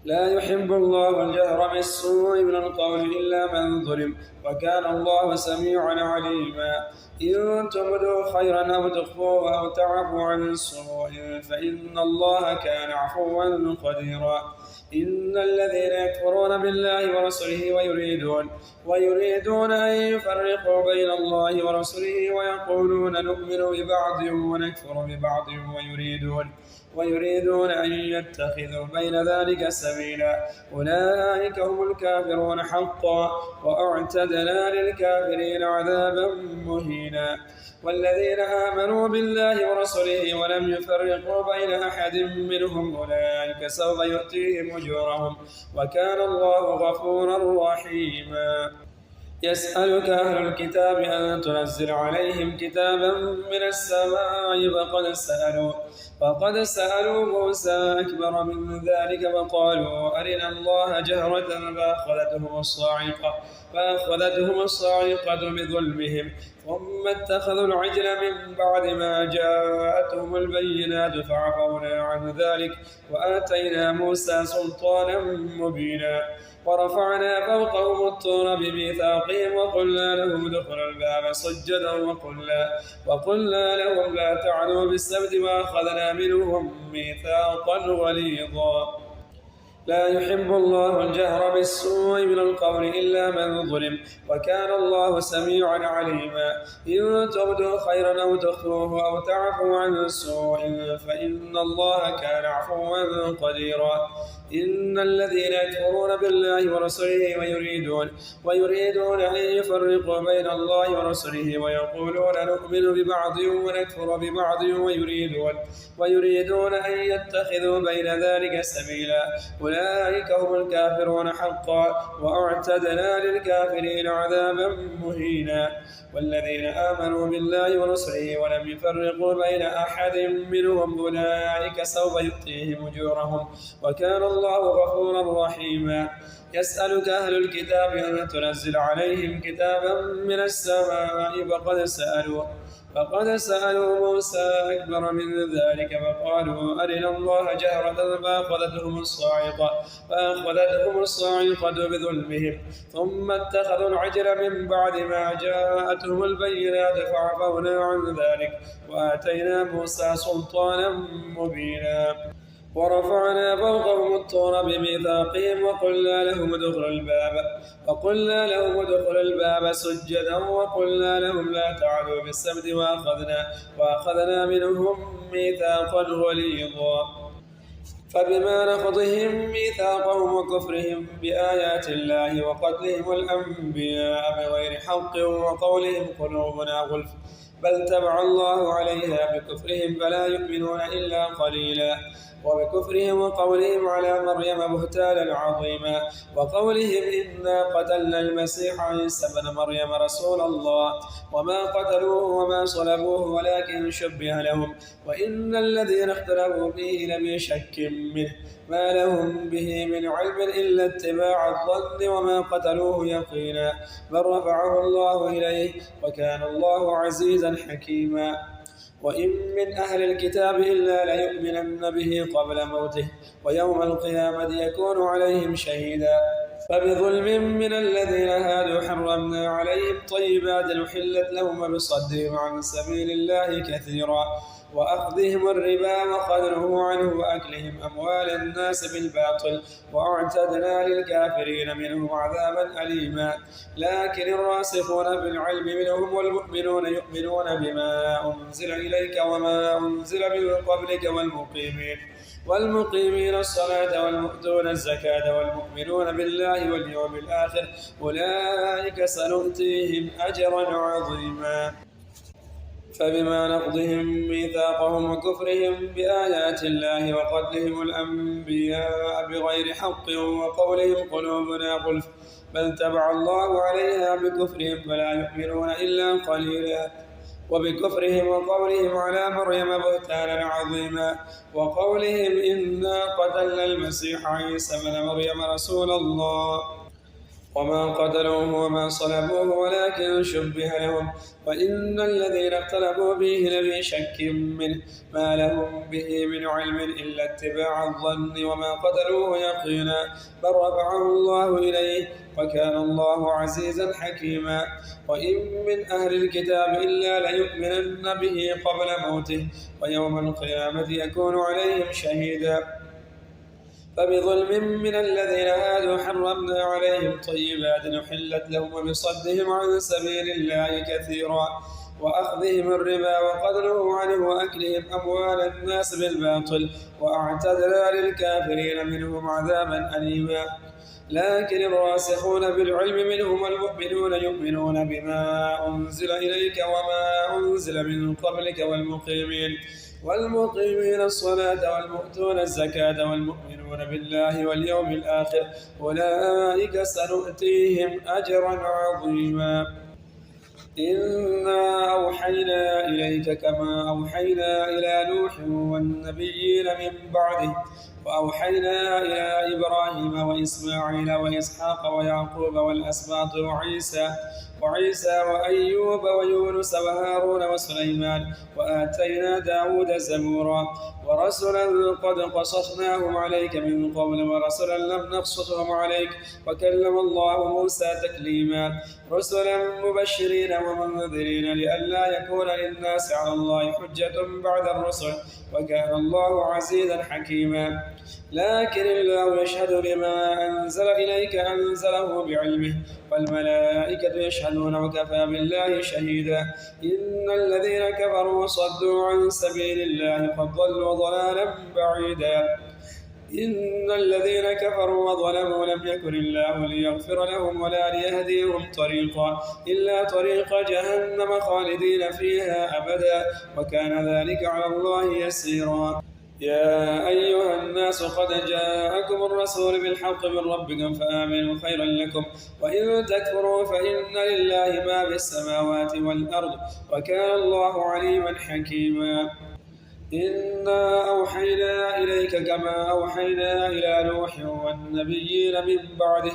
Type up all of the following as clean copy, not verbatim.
لا يحب الله الجهر بالسوء من القول إلا من ظلم، وكان الله سميعا عليما. إن تبدوا خيرا أو تخفوه أو تعفوا عن سوء فإن الله كان عفوا قديرا. إن الذين يكفرون بالله ورسله ويريدون أن يفرقوا بين الله ورسله ويقولون نؤمن ببعض ونكفر ببعض ويريدون أن يتخذوا بين ذلك سبيلا، أولئك هم الكافرون حقا، وأعتدنا للكافرين عذابا مهينا. والذين آمنوا بالله ورسله ولم يفرقوا بين أحد منهم أولئك سوف يؤتيهم أجورهم، وكان الله غفورا رحيما. يسألك أهل الكتاب أن تنزل عليهم كتابا من السماء فقد سألوا موسى أكبر من ذلك فقالوا أرنا الله جهرة فأخذتهم الصاعقة بظلمهم ثم اتخذوا العجل من بعد ما جاءتهم البينات فعفونا عن ذلك وآتينا موسى سلطانا مبينا. ورفعنا فوقهم الطور بميثاقهم وقلنا لهم ادخلوا الباب سجدا وقلنا لهم لا تعدوا بالسبت وأخذنا منهم ميثاقا غليظا. لا يحب الله الجهر بالسوء من القول إلا من ظلم، وكان الله سميعا عليما. إن تبدوا خيرا أو تخفوه أو تعفوا عن سوء فإن الله كان عفوا قديرا. إن الذين يكفرون بالله ورسله ويريدون أن يفرقوا بين الله ورسله ويقولون نؤمن ببعض ونكفر ببعض ويريدون أن يتخذوا بين ذلك سبيلا، أولئك هم الكافرون حقا، وأعتدنا للكافرين عذابا مهينا. والذين آمنوا بالله ورسله ولم يفرقوا بين أحد منهم أولئك سوف يؤتيهم أجورهم، وكان الله غفورا رحيما. يسألك أهل الكتاب أن تنزل عليهم كتابا من السماء فقد سألوا موسى أكبر من ذلك فقالوا أرنا الله جهرة فأخذتهم الصاعقة بظلمهم ثم اتخذوا العجل من بعد ما جاءتهم البينات فعفونا عن ذلك وآتينا موسى سلطانا مبينا. ورفعنا فوقهم الطور بميثاقهم وقلنا لهم ادخلوا الباب سجدا وقلنا لهم لا تعدوا بالسبت وأخذنا منهم ميثاقا غليظا. فبما نقضهم ميثاقهم وكفرهم بآيات الله وقتلهم الأنبياء بغير حق وقولهم قلوبنا غلف بل تبع الله عليها بكفرهم فلا يؤمنون إلا قليلا. وبكفرهم وقولهم على مريم بهتانا عظيما وقولهم إنا قتلنا المسيح عيسى ابن مريم رسول الله وما قتلوه وما صلبوه ولكن شبه لهم وإن الذين اختلفوا فيه لفي شك منه ما لهم به من علم إلا اتباع الظن وما قتلوه يقينا بل رفعه الله إليه وكان الله عزيزا حكيما. وإن من أهل الكتاب إلا ليؤمنن به قبل موته ويوم القيامة يكون عليهم شهيدا. فبظلم من الذين هادوا حرمنا عليهم طيبات أحلت لهم بصدهم عن سبيل الله كثيرا وأخذهم الربا وقدره عنه وأكلهم أموال الناس بالباطل وأعتدنا للكافرين منهم عذابا أليما. لكن الراسخون في العلم منهم والمؤمنون يؤمنون بما أنزل إليك وما أنزل من قبلك والمقيمين الصلاة والمؤتون الزكاة والمؤمنون بالله واليوم الآخر أولئك سنؤتيهم أجرا عظيما. فبما نقضهم ميثاقهم وكفرهم بآيات الله وقتلهم الأنبياء بغير حق وقولهم قلوبنا غلف بل تبع الله عليها بكفرهم فلا يؤمنون إلا قليلا. وبكفرهم وقولهم على مريم بهتانا عظيما وقولهم إنا قتلنا المسيح عيسى ابن مريم رسول الله وما قتلوه وما صلبوه ولكن شبه لهم وإن الذين اختلفوا فيه لفي شك منه ما لهم به من علم إلا اتباع الظن وما قتلوه يقينا بل رفعه الله إليه وكان الله عزيزا حكيما وإن من أهل الكتاب إلا ليؤمنن به قبل موته ويوم القيامة يكون عليهم شهيدا فبظلم من الذين هادوا حرمنا عليهم طيبات أحلت لهم وبصدهم عن سبيل الله كثيرا وأخذهم الربا وقتلهم عنه وأكلهم أموال الناس بالباطل وأعتدنا للكافرين منهم عذابا أليما لكن الراسخون بالعلم منهم المؤمنون يؤمنون بما أنزل إليك وما أنزل من قبلك والمقيمين الصلاة والمؤتون الزكاة والمؤمنون بالله واليوم الآخر أولئك سنؤتيهم أجرا عظيما إنا أوحينا إليك كما أوحينا إلى نوح والنبيين من بعده وأوحينا إلى إبراهيم وإسماعيل وإسحاق ويعقوب والأسباط وعيسى وأيوب ويونس وهارون وسليمان وآتينا داود زبورا ورسلا قد قصصناهم عليك من قبل ورسلا لم نقصصهم عليك وكلم الله موسى تكليما رسلا مبشرين ومنذرين لئلا يكون للناس على الله حجة بعد الرسل وكان الله عزيزا حكيما لكن الله يشهد بما أنزل إليك أنزله بعلمه والملائكة يشهدون وكفى بالله شهيدا إن الذين كفروا وصدوا عن سبيل الله قد ضلوا ضلالا بعيدا إن الذين كفروا وظلموا لم يكن الله ليغفر لهم ولا ليهديهم طريقا إلا طريق جهنم خالدين فيها أبدا وكان ذلك على الله يسيرا يا أيها الناس قد جاءكم الرسول بالحق من ربكم فآمنوا خيرا لكم وإن تكفروا فإن لله ما في السماوات والأرض وكان الله عليما حكيما إنا أوحينا إليك كما أوحينا إلى نوح والنبيين من بعده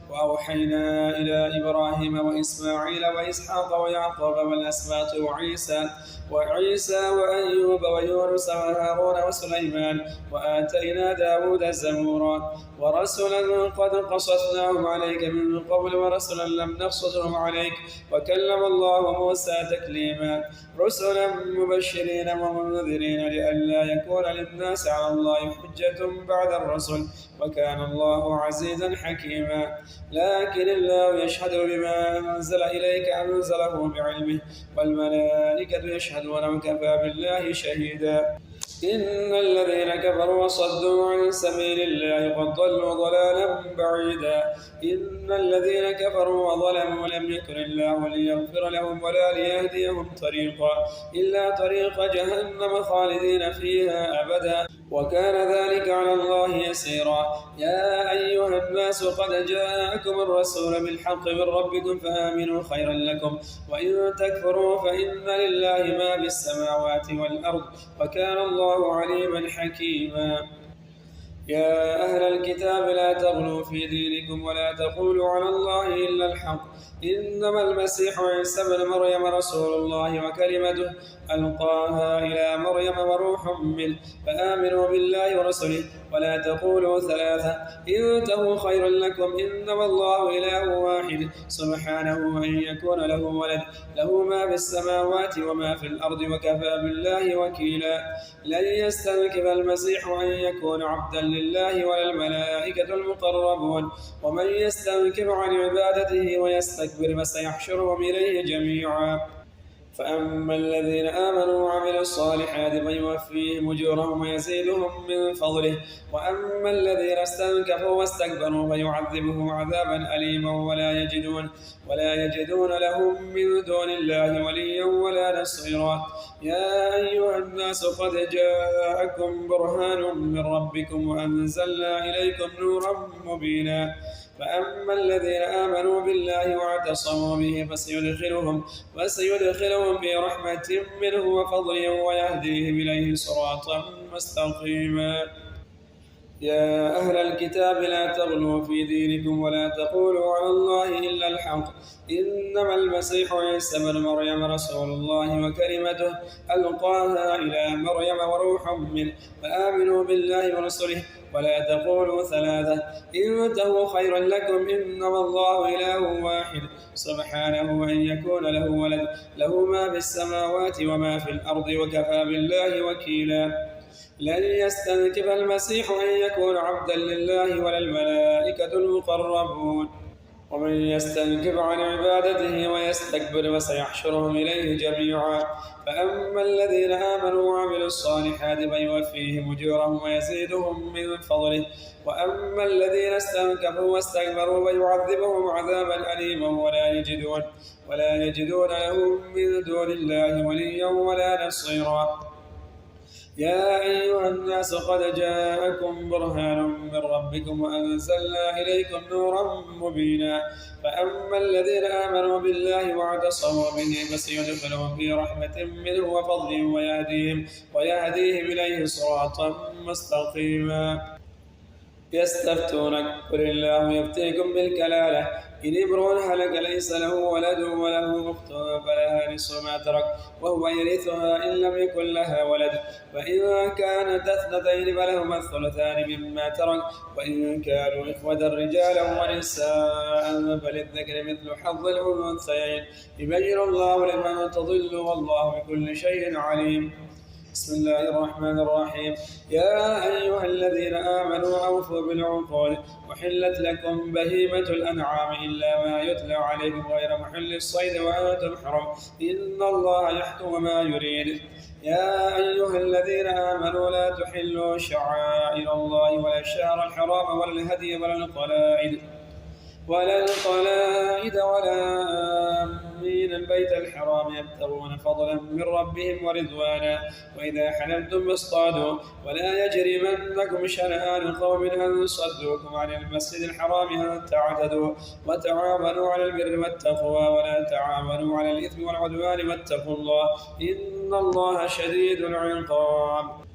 وأوحينا إلى إبراهيم وإسماعيل وإسحاق ويعقوب والأسباط وعيسى وأيوب ويونس وهارون وسليمان وآتينا داود زبورا ورسلا قد قصصناهم عليك من قبل ورسلا لم نقصصهم عليك وكلم الله موسى تكليما رسلا مبشرين ومنذرين لئلا يكون للناس على الله حجة بعد الرسل وكان الله عزيزا حكيما لكن الله يشهد بما أنزل إليك أنزله بعلمه والملائكة يشهدون وكفى بالله شهيدا إن الذين كفروا وصدوا عن سبيل الله قد ضلوا ضلالا بعيدا إن الذين كفروا وظلموا لم يكن الله ليغفر لهم ولا ليهديهم طريقا إلا طريق جهنم خالدين فيها أبدا وكان ذلك على الله يسيرا يا أيها الناس قد جاءكم الرسول بالحق من ربكم فآمنوا خيرا لكم وإن تكفروا فإن لله ما في السماوات والأرض وكان الله عليما حكيما يا أهل الكتاب لا تغلوا في دينكم ولا تقولوا على الله إلا الحق إنما المسيح عيسى بن مريم رسول الله وكلمته ألقاها إلى مريم وروح منه فآمنوا بالله ورسله ولا تقولوا ثلاثة انتهوا خيرا لكم إنما الله إله واحد سبحانه أن يكون له ولد له ما في السماوات وما في الأرض وكفى بالله وكيلا لن يستنكف المسيح أن يكون عبدا لله ولا الملائكة المقربون ومن يستنكف عن عبادته ويستكبر فسيحشرهم إليه جميعا فأما الذين آمنوا وعملوا الصالحات فيوفيهم أجورهم ويزيدهم من فضله وأما الذين استنكفوا واستكبروا فيعذبهم عذابا أليما ولا يجدون لهم من دون الله وليا ولا نصيرا يا أيها الناس قد جاءكم برهان من ربكم وأنزلنا إليكم نورا مبينا فأما الذين آمنوا بالله واعتصموا به فسيدخلهم في رحمة منه وفضل ويهديهم إليه صراطا مستقيما يا أهل الكتاب لا تغلوا في دينكم ولا تقولوا على الله إلا الحق إنما المسيح عيسى بن مريم رسول الله وكلمته ألقاها إلى مريم وروح منه فآمنوا بالله ورسله ولا تقولوا ثلاثة انتهوا خيرا لكم إنما الله إله واحد سبحانه أن يكون له ولد له ما في السماوات وما في الأرض وكفى بالله وكيلا لن يستنكف المسيح أن يكون عبدا لله ولا الملائكة المقربون ومن يستنكف عن عبادته ويستكبر فسيحشرهم إليه جميعا فأما الذين آمنوا وعملوا الصالحات فيوفيهم أجورهم ويزيدهم من فضله وأما الذين استنكفوا واستكبروا فيعذبهم عذابا أليما ولا يجدون لهم من دون الله وليا ولا نصيرا يا أيها الناس قد جاءكم برهان من ربكم وأنزلنا إليكم نورا مبينا فأما الذين آمنوا بالله واعتصموا به فسيدخلهم في رحمة منه وفضل ويهديهم إليه صراطا مستقيما يستفتونك قل الله يفتيكم بالكلالة إن امرؤ هلك ليس له ولد وله أخت فلها نصف ما ترك وهو يرثها إن لم يكن لها ولد فإن كانت اثنتين فلهما الثلثان مما ترك وإن كانوا إخوة رجالا ونساء فللذكر مثل حظ الأنثيين يبين الله لمن تضل والله بكل شيء عليم بسم الله الرحمن الرحيم يا أيها الذين آمنوا أوفوا بالعقود وحلت لكم بهيمة الأنعام إلا ما يتلى عليكم غير محل الصيد وأنتم حرم إن الله يحكم ما يريد يا أيها الذين آمنوا لا تحلوا شعائر الله ولا الشهر الحرام ولا الهدي ولا القلائد ولا آمين البيت الحرام يبتغون فضلا من ربهم ورضوانا وإذا حللتم فاصطادوا ولا يجرمنكم شنآن قوم أن صدوكم عن المسجد الحرام أن تعتدوا وتعاونوا على البر والتقوى ولا تعاونوا على الإثم والعدوان واتقوا الله إن الله شديد العقاب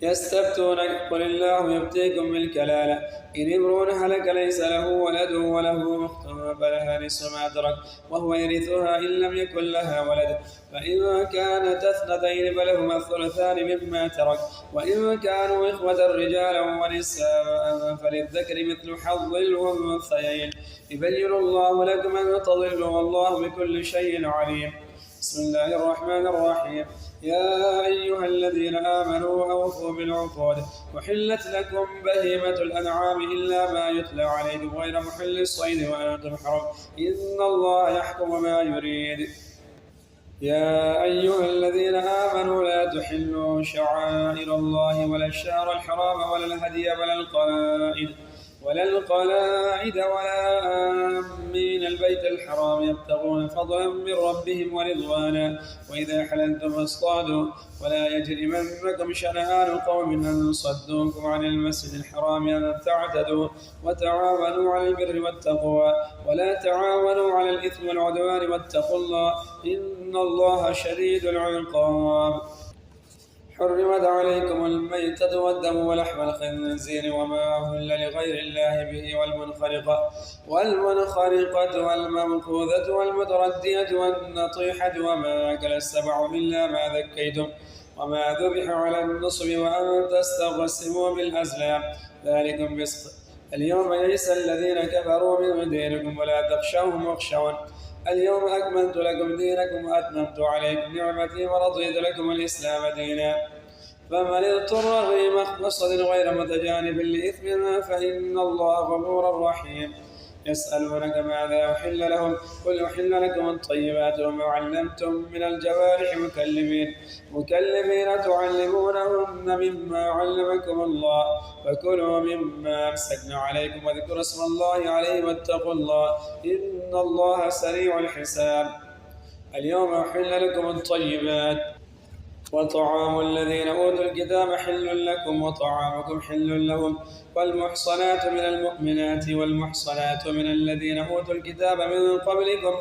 يستفتونك قل الله يفتيكم بالكلالة إن امرؤ هلك ليس له ولد وله أخت فلها نصف ما ترك وهو يرثها إن لم يكن لها ولد فإن كانت اثنتين فلهما الثلثان مما ترك وإن كانوا إخوة رجالا ونساء فللذكر مثل حظ الأنثيين يبين الله لكم أن تضلوا والله بكل شيء عليم بسم الله الرحمن الرحيم يا أيها الذين آمنوا أوفوا بالعقود وحلت لكم بهيمة الأنعام إلا ما يتلى عليكم غير محل الصيد وأنتم حرم إن الله يحكم ما يريد يا أيها الذين آمنوا لا تحلوا شعائر الله ولا الشهر الحرام ولا الهدي ولا القلائد ولا آمين البيت الحرام يبتغون فضلا من ربهم ورضوانا وإذا حللتم فاصطادوا ولا يجرمنكم شنآن قوم أن صدوكم عن المسجد الحرام أن تعتدوا وتعاونوا على البر والتقوى ولا تعاونوا على الإثم والعدوان واتقوا الله إن الله شديد العقاب حرمت عليكم الميتة والدم ولحم الخنزير وما أهل لغير الله به والمنخرقة والمنقوذة والمتردية والنطيحة وما أكل السبع إلا ما ذكيتم وما ذبح على النصب وأن تستقسموا بالأزلام ذلكم فسق اليوم يئس الذين كفروا من دينكم ولا تخشوهم واخشون اليوم أكملت لكم دينكم وأتممت عليكم نعمتي ورضيت لكم الإسلام دينا فمن اضطر في مخمصة غير متجانب لإثم فإن الله غفور رحيم يسألونك ماذا أحل لهم قل أحل لكم الطيبات وما علمتم من الجوارح مكلمين تعلمونهن مما علمكم الله فكلوا مما أمسكنا عليكم واذكروا اسم الله عليه واتقوا الله إن الله سريع الحساب اليوم أحل لكم الطيبات وطعام الذين أوتوا الكتاب حل لكم وطعامكم حل لهم والمحصنات من المؤمنات والمحصنات من الذين أوتوا الكتاب من قبلكم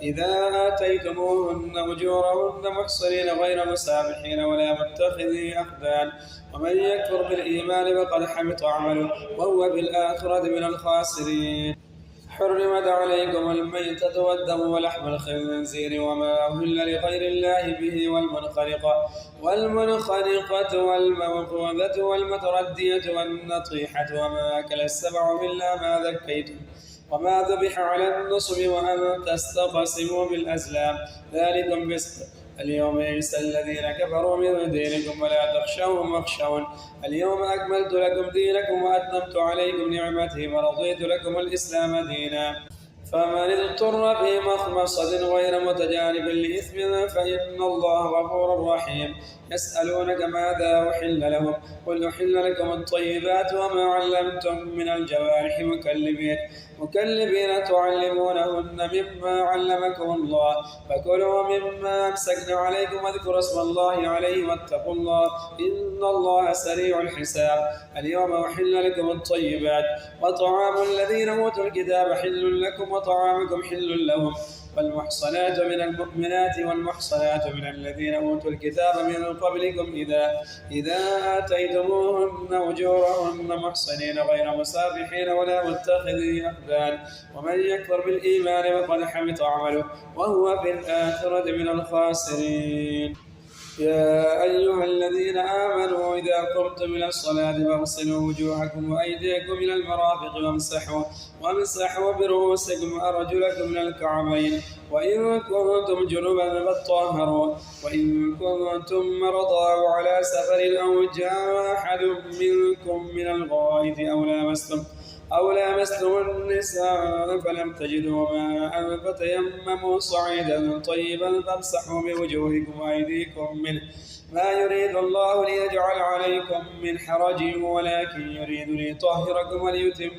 إذا آتيتموهن أجورهن محصنين غير مسافحين ولا متخذي أخدان ومن يكفر بالإيمان فقد حبط عمله وهو بالآخرة من الخاسرين. حرمت عليكم الميتة والدم ولحم الخنزير وما أهل لغير الله به والمنخنقة والموقوذة والمتردية والنطيحة وما أكل السبع إلا ما ذكيتم وما ذبح على النصب وأن تستقسموا بالأزلام ذلكم فسق. اليوم يئس الذين كفروا من دينكم ولا تخشوهم واخشون اليوم أكملت لكم دينكم وأتممت عليكم نعمتي ورضيت لكم الإسلام دينا. فمن اضطر في مخمصة غير متجانب لإثم فإن الله غفور رحيم. يسألونك ماذا أحل لهم قل أحل لكم الطيبات وما علمتم من الجوارح مكلبين تعلمونهن مما علمكم الله فكلوا مما أمسكن عليكم واذكروا اسم الله عليه واتقوا الله إن الله سريع الحساب. اليوم أحل لكم الطيبات وطعام الذين أوتوا الكتاب حل لكم وطعامكم حل لهم والمحصنات من المؤمنات والمحصنات من الذين أوتوا الكتاب من قبلكم إذا آتيتموهن أجورهن محصنين غير مسافحين ولا متخذي أخدان ومن يكفر بالإيمان فقد حبط عمله وهو في الآخرة من الخاسرين. يا أيها الذين آمنوا إذا قمتم إلى الصلاة فاغسلوا وجوهكم وأيديكم إلى المرافق وامسحوا برؤوسكم وأرجلكم إلى الكعبين وإن كنتم جنبا فاطهروا وإن كنتم مرضى أو على سفر أو جاء أحد منكم من الغائط أو لامستم النساء فلم تجدوا ماء فتيمموا صعيدا طيبا فامسحوا بوجوهكم وأيديكم منه ما يريد الله ليجعل عليكم من حرج ولكن يريد ليطهركم وليتم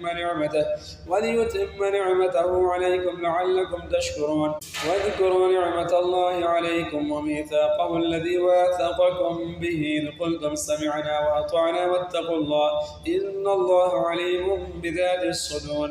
نعمته عليكم لعلكم تشكرون. واذكروا نعمة الله عليكم وميثاقه الذي واثقكم به إذ قلتم سمعنا وأطعنا واتقوا الله إن الله عليم بذات الصدور.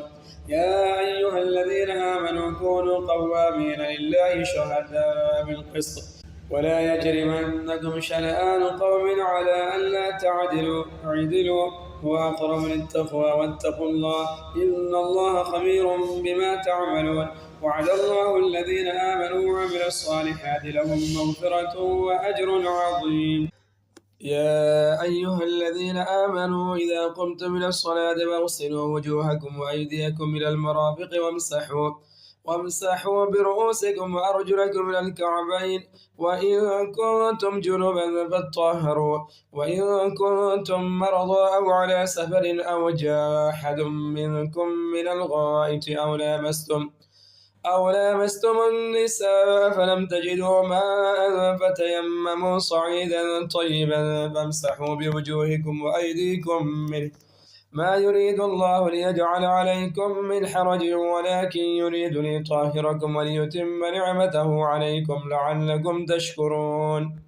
يا أيها الذين آمنوا كونوا قوامين لله شهداء بالقسط ولا يجرمنكم شنآن قوم على ألا تعدلوا اعدلوا هو أقرب للتقوى واتقوا الله إن الله خبير بما تعملون. وعد الله الذين آمنوا وعملوا الصالحات لهم مغفرة وأجر عظيم. يا أيها الذين آمنوا إذا قمتم إلى الصلاة فاغسلوا وجوهكم وأيديكم إلى المرافق وامسحوا برؤوسكم وأرجلكم إلى الكعبين وإن كنتم جنبا فاطهروا وإن كنتم مرضى أو على سفر أو جاء أحد منكم من الغائط أو لامستم النساء فلم تجدوا ماء فتيمموا صعيدا طيبا فامسحوا بوجوهكم وأيديكم منه ما يريد الله ليجعل عليكم من حرج ولكن يريد ليطهركم وليتم نعمته عليكم لعلكم تشكرون.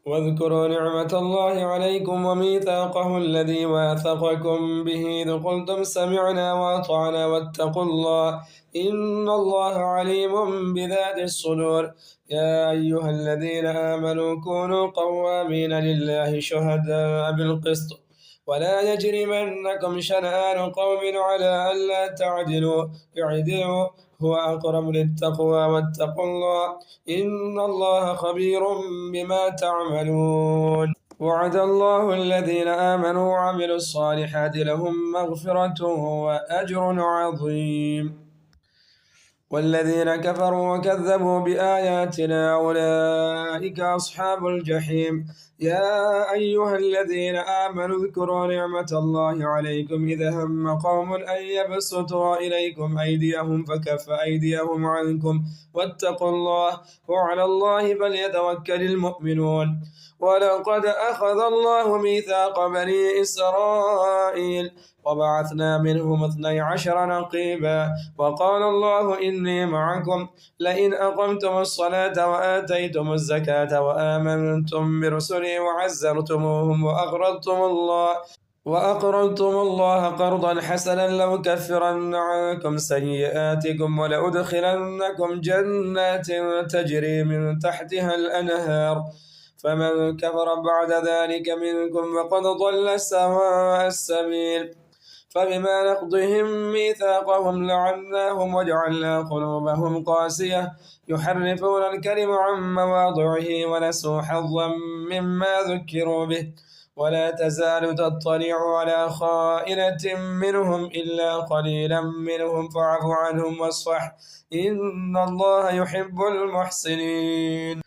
واذكروا نعمة الله عليكم وميثاقه الذي واثقكم به إذ قلتم سمعنا وأطعنا واتقوا الله إن الله عليم بذات الصدور. يا أيها الذين آمنوا كونوا قوامين لله شهداء بالقسط ولا يجرمنكم شنآن قوم على ألا تعدلوا اعدلوا هو أقرب للتقوى واتقوا الله إن الله خبير بما تعملون. وعد الله الذين آمنوا وعملوا الصالحات لهم مغفرة وأجر عظيم. والذين كفروا وكذبوا بآياتنا أولئك أصحاب الجحيم. يا أيها الذين آمنوا اذكروا نعمة الله عليكم إذا هم قوم أن يبسطوا إليكم أيديهم فكف أيديهم عنكم واتقوا الله وعلى الله فليتوكل المؤمنون. ولقد أخذ الله ميثاق بني إسرائيل وبعثنا منهم 12 نقيبا وقال الله إني معكم لئن أقمتم الصلاة وآتيتم الزكاة وآمنتم برسلي وعزرتموهم وأقرضتم الله قرضا حسنا لأكفرن عنكم سيئاتكم ولأدخلنكم جنات تجري من تحتها الأنهار فمن كفر بعد ذلك منكم فقد ضل سواء السبيل فبما نقضهم ميثاقهم لعناهم وجعلنا قلوبهم قاسية يحرفون الكلم عن مواضعه ونسوا حظا مما ذكروا به ولا تزال تطلع على خائنة منهم إلا قليلا منهم فاعف عنهم واصفح إن الله يحب المحسنين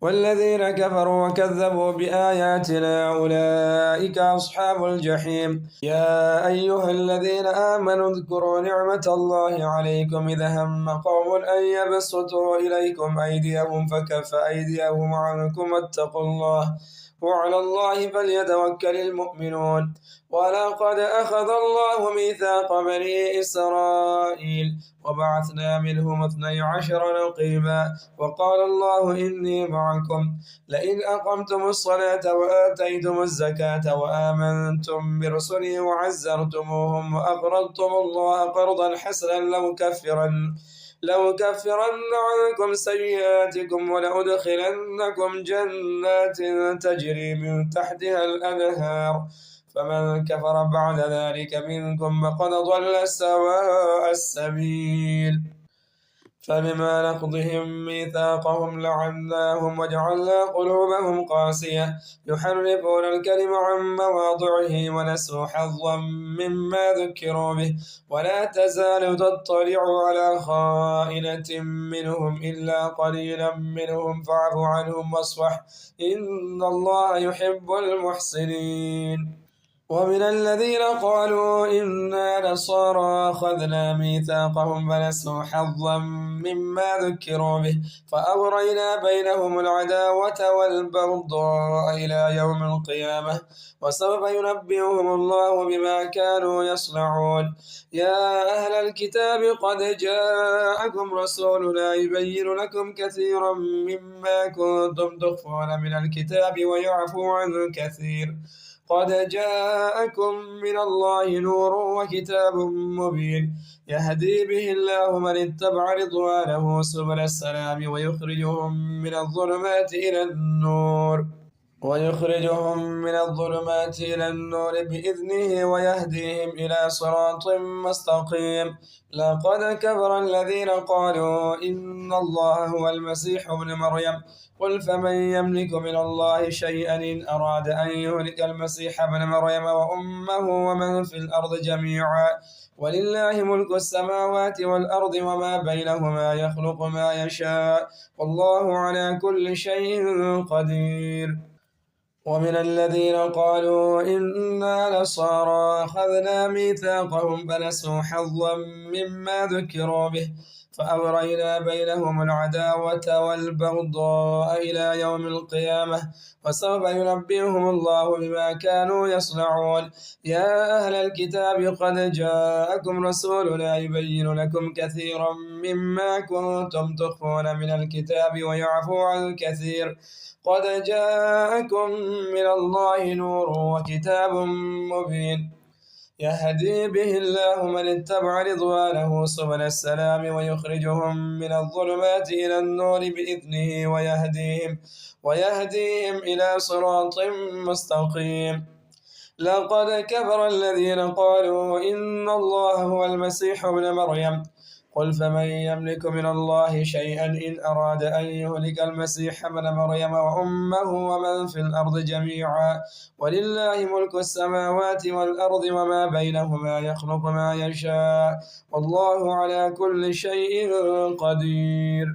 والذين كفروا وكذبوا بآياتنا أولئك أصحاب الجحيم يا أيها الذين آمنوا اذكروا نعمة الله عليكم إذا هم قوم أن يبسطوا إليكم أيديهم فكف أيديهم عنكم واتقوا الله وعلى الله فليتوكل المؤمنون ولقد أخذ الله ميثاق بني إسرائيل وبعثنا منهم 12 نقيبا وقال الله إني معكم لئن أقمتم الصلاة وآتيتم الزكاة وآمنتم برسلي وعزرتموهم وأقرضتم الله قرضا حسنا لأكفرن عنكم سيئاتكم ولأدخلنكم جنات تجري من تحتها الأنهار فمن كفر بعد ذلك منكم فقد ضل سواء السبيل فبما نقضهم ميثاقهم لعناهم وجعلنا قلوبهم قاسية يحرفون الكلم عن مواضعه ونسوا حظا مما ذكروا به ولا تزال تطلع على خائنة منهم إلا قليلا منهم فاعف عنهم واصفح إن الله يحب المحسنين ومن الذين قالوا إنا نصارى أخذنا ميثاقهم فنسوا حظا مما ذكروا به فأغرينا بينهم العداوة والبغضاء إلى يوم القيامة وسوف ينبئهم الله بما كانوا يصنعون يا أهل الكتاب قد جاءكم رسولنا يبين لكم كثيرا مما كنتم تخفون من الكتاب ويعفو عن كثير قد جاءكم من الله نور وكتاب مبين يهدي به الله من اتبع رضوانه سبل السلام ويخرجهم من الظلمات إلى النور بإذنه ويهديهم إلى صراط مستقيم لقد كفر الذين قالوا إن الله هو المسيح ابن مريم قل فمن يملك من الله شيئا إن أراد أن يهلك المسيح ابن مريم وأمه ومن في الأرض جميعا ولله ملك السماوات والأرض وما بينهما يخلق ما يشاء والله على كل شيء قدير ومن الذين قالوا إنا نصارى أخذنا ميثاقهم فنسوا حظا مما ذكروا به فأغرينا بينهم العداوة والبغضاء إلى يوم القيامة وسوف ينبئهم الله بما كانوا يصنعون يا أهل الكتاب قد جاءكم رسولنا يبين لكم كثيرا مما كنتم تخفون من الكتاب ويعفو عن كثير قد جاءكم من الله نور وكتاب مبين يهدي به الله من اتبع رضوانه سبل السلام ويخرجهم من الظلمات إلى النور بإذنه ويهديهم إلى صراط مستقيم لقد كفر الذين قالوا إن الله هو المسيح ابن مريم قل فمن يملك من الله شيئا إن أراد أن يهلك المسيح ابن مريم وأمه ومن في الأرض جميعا ولله ملك السماوات والأرض وما بينهما يخلق ما يشاء والله على كل شيء قدير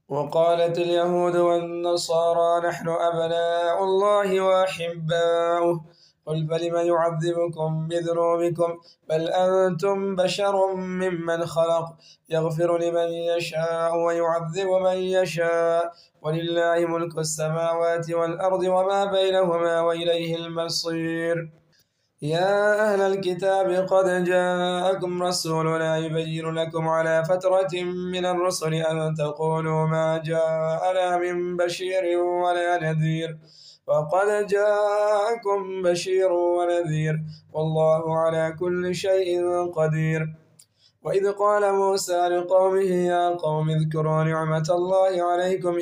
وقالت اليهود والنصارى نحن أبناء الله وأحباؤه قل فلم يعذبكم بذنوبكم بل أنتم بشر ممن خلق يغفر لمن يشاء ويعذب من يشاء ولله ملك السماوات والأرض وما بينهما وإليه المصير يا أهل الكتاب قد جاءكم رسولنا يبين لكم على فترة من الرسل أن تقولوا ما جاءنا من بشير ولا نذير وقد جاءكم بشير ونذير والله على كل شيء قدير وإذ قال موسى لقومه يا قوم اذكروا نعمة الله عليكم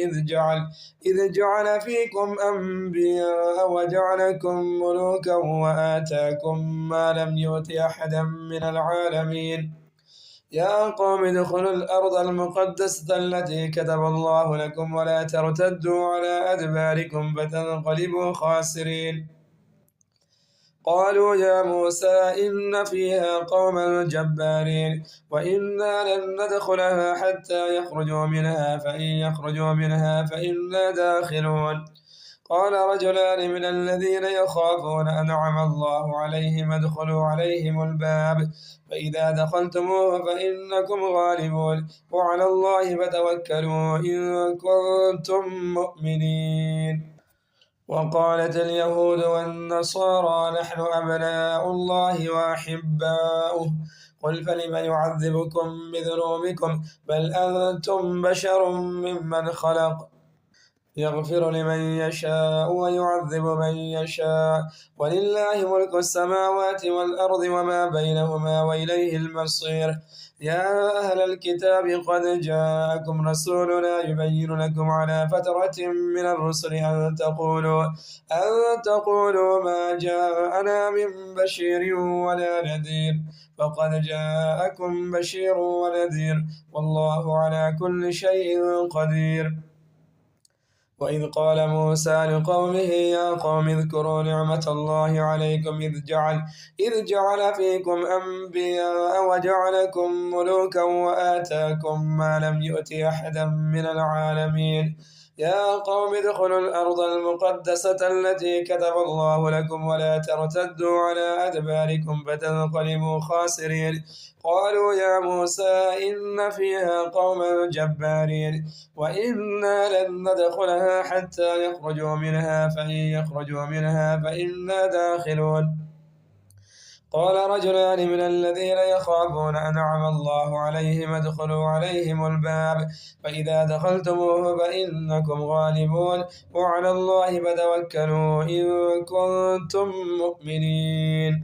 إذ جعل فيكم أنبياء وجعلكم ملوكا وآتاكم ما لم يؤت أحدا من العالمين يا قوم ادخلوا الأرض المقدسة التي كتب الله لكم ولا ترتدوا على أدباركم فتنقلبوا خاسرين قالوا يا موسى إن فيها قوما جبارين وإنا لن ندخلها حتى يخرجوا منها فإن يخرجوا منها فإنا داخلون قال رجلان من الذين يخافون أنعم الله عليهم ادخلوا عليهم الباب فإذا دخلتموه فإنكم غالبون وعلى الله فتوكلوا إن كنتم مؤمنين وقالت اليهود والنصارى نحن أبناء الله وأحباؤه قل فلم يعذبكم بذنوبكم بل أنتم بشر ممن خلق يغفر لمن يشاء ويعذب من يشاء ولله ملك السماوات والأرض وما بينهما وإليه المصير يا أهل الكتاب قد جاءكم رسولنا يبين لكم على فترة من الرسل أن تقولوا ما جاءنا من بشير ولا نذير فقد جاءكم بشير ونذير والله على كل شيء قدير وإذ قال موسى لقومه يا قوم اذكروا نعمة الله عليكم إذ جعل فيكم أنبياء وجعلكم ملوكا وآتاكم ما لم يؤت أحدا من العالمين يا قوم ادخلوا الأرض المقدسة التي كتب الله لكم ولا ترتدوا على أدباركم فتنقلبوا خاسرين قالوا يا موسى إن فيها قوما جبارين وإنا لن ندخلها حتى يخرجوا منها فإن يخرجوا منها فإنا داخلون قال رجلان من الذين يخافون أنعم الله عليهم ادخلوا عليهم الباب فإذا دخلتموه فإنكم غالبون وعلى الله فتوكلوا إن كنتم مؤمنين